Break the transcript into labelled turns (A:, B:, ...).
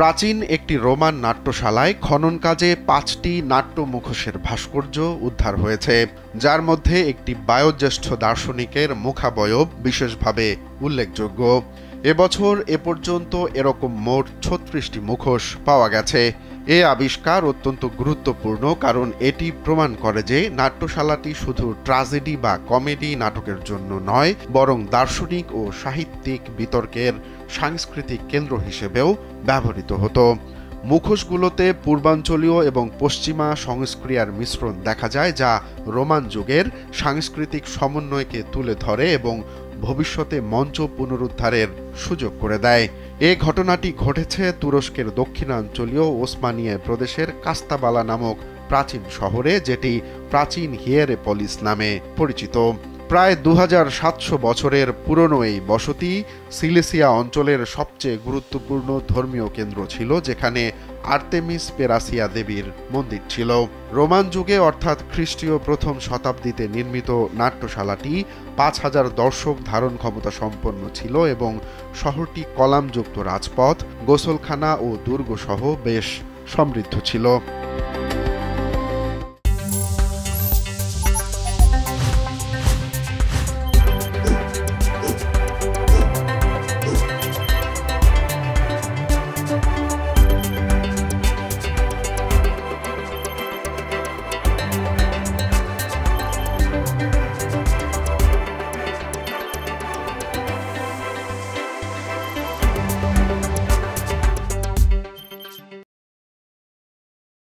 A: প্রাচীন একটি রোমান নাট্যশালায় খনন কাজে ৫টি নাট্য মুখোশের ভাস্কর্য উদ্ধার হয়েছে, যার মধ্যে একটি বায়োজ্যেষ্ঠ দার্শনিকের মুখাবয়ব বিশেষভাবে উল্লেখযোগ্য। এবছর এ পর্যন্ত এরকম মোট ৩৬টি মুখোশ পাওয়া গেছে। এ আবিষ্কার অত্যন্ত গুরুত্বপূর্ণ, কারণ এটি প্রমাণ করে যে নাট্যশালাটি শুধু ট্র্যাজেডি বা কমেডি নাটকের জন্য নয়, বরং দার্শনিক ও সাহিত্যিক বিতর্কের সাংস্কৃতিক কেন্দ্র হিসেবেও ব্যবহৃত হতো। মুখোশগুলোতে পূর্বাঞ্চলীয় এবং পশ্চিমা সংস্কৃতির মিশ্রণ দেখা যায়, যা রোমান যুগের সাংস্কৃতিক সমন্বয়কে তুলে ধরে এবং ভবিষ্যতে মঞ্চ পুনরুদ্ধারের সুযোগ করে দেয়। এ ঘটনাটি ঘটেছে তুরস্কের দক্ষিণাঞ্চলীয় ওসমানিয়া প্রদেশের কাস্তাবালা নামক প্রাচীন শহরে, যেটি প্রাচীন হিয়েরেপলিস নামে পরিচিত। প্রায় ২৭০০ বছরের পুরনো এই বসতি সিলেসিয়া অঞ্চলের সবচেয়ে গুরুত্বপূর্ণ ধর্মীয় কেন্দ্র ছিল, যেখানে আর্তেমিস পেরাসিয়া দেবীর মন্দির ছিল। রোমান যুগে অর্থাৎ খ্রিস্টীয় প্রথম শতাব্দীতে নির্মিত নাট্যশালাটি ৫,০০০ দর্শক ধারণ ক্ষমতা সম্পন্ন ছিল এবং শহরটি কলামযুক্ত রাজপথ, গোসলখানা ও দুর্গ সহ বেশ সমৃদ্ধ ছিল।